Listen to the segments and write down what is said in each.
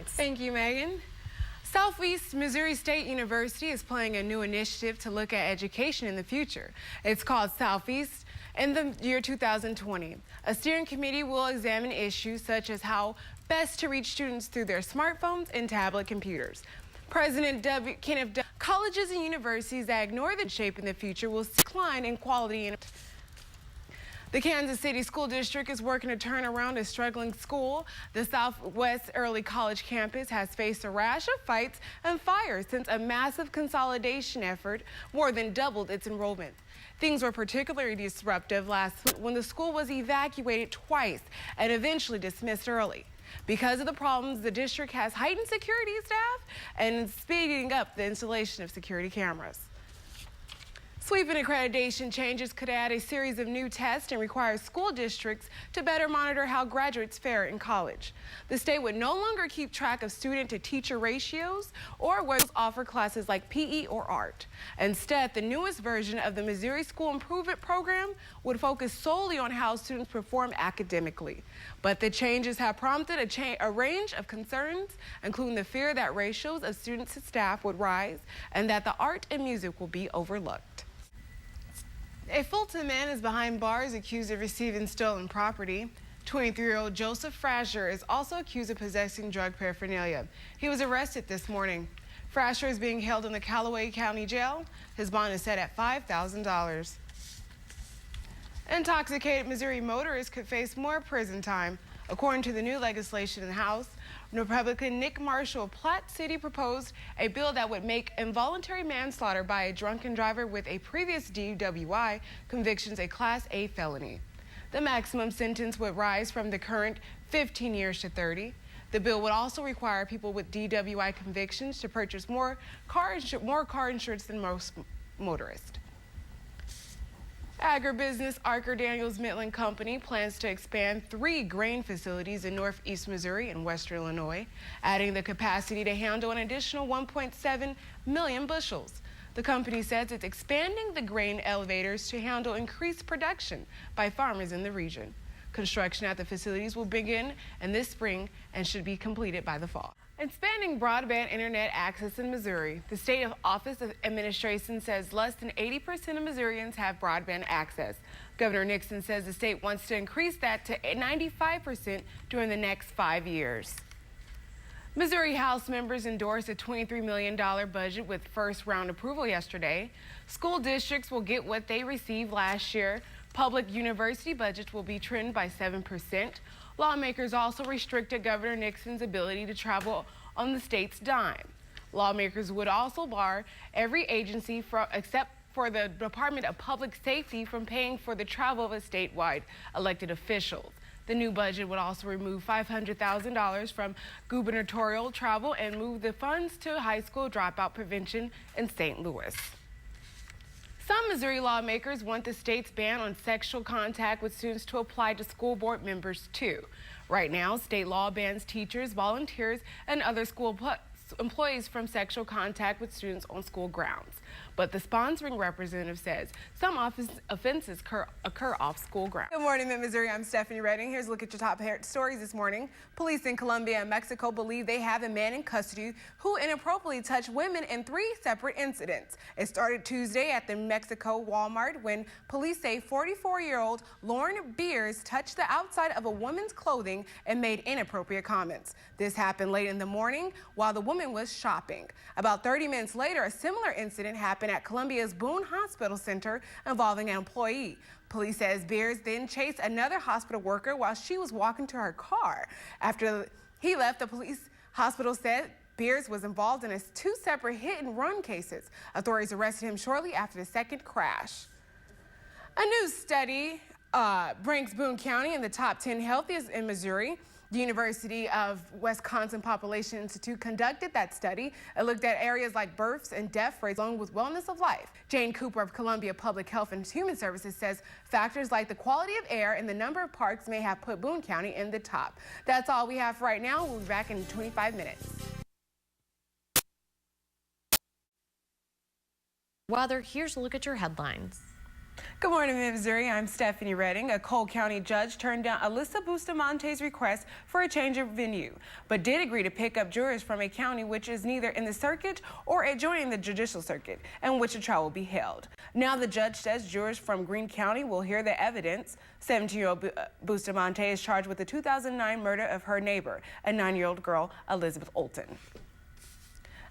headlines. Thank you, Megan. Southeast Missouri State University is planning a new initiative to look at education in the future. It's called Southeast in the year 2020. A steering committee will examine issues such as how best to reach students through their smartphones and tablet computers. President Kenneth W. Colleges and universities that ignore the shape in the future will decline in quality. The Kansas City School District is working to turn around a struggling school. The Southwest Early College campus has faced a rash of fights and fires since a massive consolidation effort more than doubled its enrollment. Things were particularly disruptive last week when the school was evacuated twice and eventually dismissed early. Because of the problems, the district has heightened security staff and is speeding up the installation of security cameras. Sweeping accreditation changes could add a series of new tests and require school districts to better monitor how graduates fare in college. The state would no longer keep track of student-to-teacher ratios or whether offer classes like PE or art. Instead, the newest version of the Missouri School Improvement Program would focus solely on how students perform academically. But the changes have prompted a range of concerns, including the fear that ratios of students to staff would rise and that the art and music will be overlooked. A Fulton man is behind bars accused of receiving stolen property. 23-year-old Joseph Frasher is also accused of possessing drug paraphernalia. He was arrested this morning. Frasher is being held in the Callaway County Jail. His bond is set at $5,000. Intoxicated Missouri motorists could face more prison time. According to the new legislation in the House, Republican Nick Marshall of Platte City proposed a bill that would make involuntary manslaughter by a drunken driver with a previous DWI convictions a Class A felony. The maximum sentence would rise from the current 15 years to 30. The bill would also require people with DWI convictions to purchase more car insurance than most motorists. Agribusiness Archer Daniels Midland Company plans to expand 3 grain facilities in northeast Missouri and western Illinois, adding the capacity to handle an additional 1.7 million bushels. The company says it's expanding the grain elevators to handle increased production by farmers in the region. Construction at the facilities will begin in this spring and should be completed by the fall. Expanding broadband internet access in Missouri, the State Office of Administration says less than 80% of Missourians have broadband access. Governor Nixon says the state wants to increase that to 95% during the next 5 years. Missouri House members endorsed a $23 million budget with first-round approval yesterday. School districts will get what they received last year. Public university budgets will be trimmed by 7%. Lawmakers also restricted Governor Nixon's ability to travel on the state's dime. Lawmakers would also bar every agency except for the Department of Public Safety from paying for the travel of statewide elected officials. The new budget would also remove $500,000 from gubernatorial travel and move the funds to high school dropout prevention in St. Louis. Some Missouri lawmakers want the state's ban on sexual contact with students to apply to school board members too. Right now, state law bans teachers, volunteers, and other school employees from sexual contact with students on school grounds. But the sponsoring representative says some offenses occur off school grounds. Good morning, Missouri. I'm Stephanie Redding. Here's a look at your top stories this morning. Police in Colombia and Mexico believe they have a man in custody who inappropriately touched women in 3 separate incidents. It started Tuesday at the Mexico Walmart when police say 44-year-old Lauren Beers touched the outside of a woman's clothing and made inappropriate comments. This happened late in the morning while the woman was shopping. About 30 minutes later, a similar incident happened at Columbia's Boone Hospital Center involving an employee. Police says Beers then chased another hospital worker while she was walking to her car. After he left, the police hospital said Beers was involved in 2 separate hit-and-run cases. Authorities arrested him shortly after the second crash. A new study ranks Boone County in the top 10 healthiest in Missouri. The University of Wisconsin Population Institute conducted that study. It looked at areas like births and death rates along with wellness of life. Jane Cooper of Columbia Public Health and Human Services says factors like the quality of air and the number of parks may have put Boone County in the top. That's all we have for right now. We'll be back in 25 minutes. Weather, here's a look at your headlines. Good morning, Missouri. I'm Stephanie Redding. A Cole County judge turned down Alyssa Bustamante's request for a change of venue, but did agree to pick up jurors from a county which is neither in the circuit or adjoining the judicial circuit, in which a trial will be held. Now the judge says jurors from Greene County will hear the evidence. 17-year-old Bustamante is charged with the 2009 murder of her neighbor, a 9-year-old girl, Elizabeth Olton.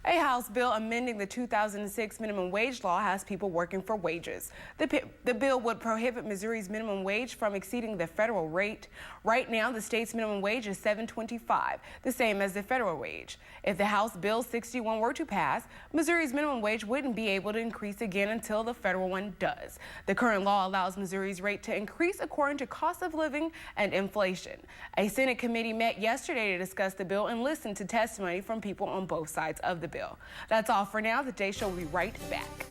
A House bill amending the 2006 minimum wage law has people working for wages. The bill would prohibit Missouri's minimum wage from exceeding the federal rate. Right now, the state's minimum wage is $7.25, the same as the federal wage. If the House Bill 61 were to pass, Missouri's minimum wage wouldn't be able to increase again until the federal one does. The current law allows Missouri's rate to increase according to cost of living and inflation. A Senate committee met yesterday to discuss the bill and listen to testimony from people on both sides of the bill. That's all for now. The Day Show will be right back.